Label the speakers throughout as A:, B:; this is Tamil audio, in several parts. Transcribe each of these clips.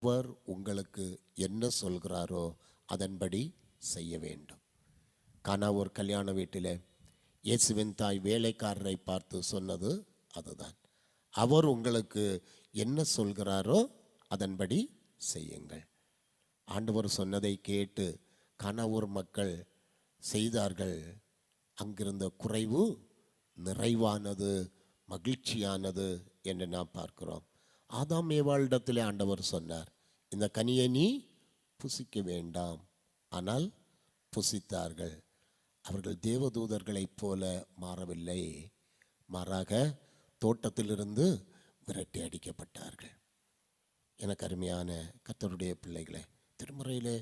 A: அவர் உங்களுக்கு என்ன சொல்கிறாரோ அதன்படி செய்ய வேண்டும். கானா ஒரு கல்யாண வீட்டில் இயேசுவின் தாய் வேலைக்காரரை பார்த்து சொன்னது அதுதான். அவர் உங்களுக்கு என்ன சொல்கிறாரோ அதன்படி செய்யுங்கள். ஆண்டவர் சொன்னதை கேட்டு கனவூர் மக்கள் செய்தார்கள். அங்கிருந்த குறைவு நிறைவானது, மகிழ்ச்சியானது என்று நாம் பார்க்கிறோம். ஆதாம் ஏவாளிடத்திலே ஆண்டவர் சொன்னார், இந்த கனியை நீ புசிக்க வேண்டாம். ஆனால் புசித்தார்கள். அவர்கள் தேவதூதர்களைப் போல மாறவில்லை, மாறாக தோட்டத்திலிருந்து விரட்டி அடிக்கப்பட்டார்கள். எனக்கு அருமையான கர்த்தருடைய பிள்ளைகளே, திருமுறையிலே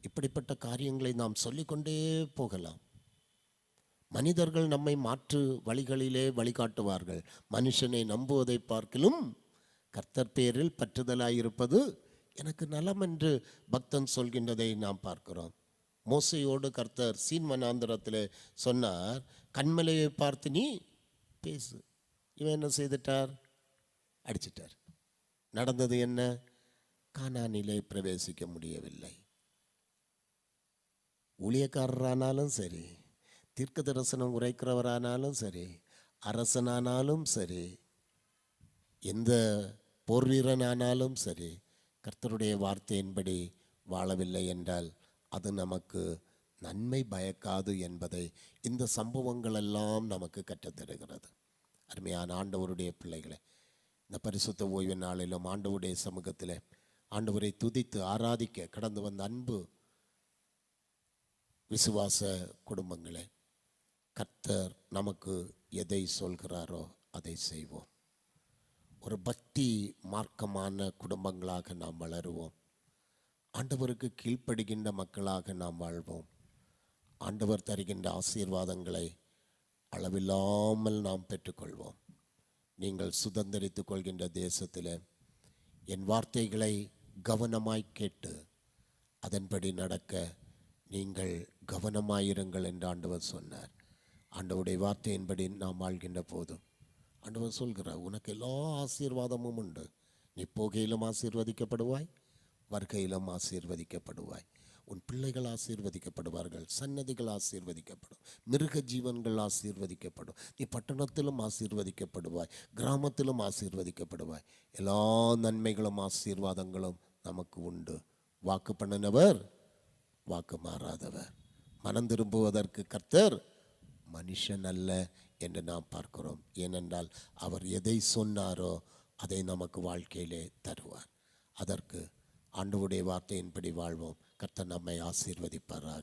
A: இப்படிப்பட்ட காரியங்களை நாம் சொல்லிக்கொண்டே போகலாம். மனிதர்கள் நம்மை மாற்று வழிகளிலே வழிகாட்டுவார்கள். மனுஷனை நம்புவதை பார்க்கிலும் கர்த்தர் பேரில் பற்றுதலாயிருப்பது எனக்கு நலம் என்று பக்தன் சொல்கின்றதை நாம் பார்க்கிறோம். மோசையோடு கர்த்தர் சீன் வனாந்திரத்தில் சொன்னார், கண்மலையை பார்த்து நீ பேசு. இவன் என்ன செய்துட்டார்? அடிச்சிட்டார். நடந்தது என்ன? கானானிலே பிரவேசிக்க முடியவில்லை. ஊழியக்காரரானாலும் சரி, தீர்க்க தரிசனம் உரைக்கிறவரானாலும் சரி, அரசனானாலும் சரி, எந்த போர் வீரனானாலும் சரி, கர்த்தருடைய வார்த்தையின்படி வாழவில்லை என்றால் அது நமக்கு நன்மை பயக்காது என்பதை இந்த சம்பவங்கள் எல்லாம் நமக்கு கற்றுத்தருகிறது. அருமையான ஆண்டவருடைய பிள்ளைகளை, இந்த பரிசுத்த ஓய்வு நாளிலும் ஆண்டவருடைய சமூகத்தில் ஆண்டவரை துதித்து ஆராதிக்க கடந்து வந்த அன்பு விசுவாச குடும்பங்களே, கர்த்தர் நமக்கு எதை சொல்கிறாரோ அதை செய்வோம். ஒரு பக்தி மார்க்கமான குடும்பங்களாக நாம் வளருவோம். ஆண்டவருக்கு கீழ்ப்படுகின்ற மக்களாக நாம் வாழ்வோம். ஆண்டவர் தருகின்ற ஆசீர்வாதங்களை அளவில்லாமல் நாம் பெற்றுக்கொள்வோம். நீங்கள் சுதந்திரித்து கொள்கின்ற தேசத்தில் என் வார்த்தைகளை கவனமாய் கேட்டு அதன்படி நடக்க நீங்கள் கவனமாயிருங்கள் என்று ஆண்டவர் சொன்னார். ஆண்டவருடைய வார்த்தையின்படி நாம் வாழ்கின்ற போதும் ஆண்டவர் சொல்கிறார், உனக்கு எல்லா ஆசீர்வாதமும் உண்டு. நீ போகையிலும் ஆசீர்வதிக்கப்படுவாய், வருகையிலும் ஆசீர்வதிக்கப்படுவாய். உன் பிள்ளைகள் ஆசீர்வதிக்கப்படுவார்கள், சன்னதிகள் ஆசீர்வதிக்கப்படும், மிருக ஜீவன்கள் ஆசீர்வதிக்கப்படும். நீ பட்டணத்திலும் ஆசீர்வதிக்கப்படுவாய், கிராமத்திலும் ஆசீர்வதிக்கப்படுவாய். எல்லா நன்மைகளும் ஆசீர்வாதங்களும் நமக்கு உண்டு. வாக்கு பண்ணினவர் வாக்கு மாறாதவர். மனம் திரும்புவதற்கு கர்த்தர் மனுஷன் அல்ல என்று நாம் பார்க்கிறோம். ஏனென்றால் அவர் எதை சொன்னாரோ அதை நமக்கு வாழ்க்கையிலே தருவார். அதற்கு ஆண்டவருடைய வார்த்தையின்படி வாழ்வோம். கர்த்தர் நம்மை ஆசீர்வதிப்பாராக.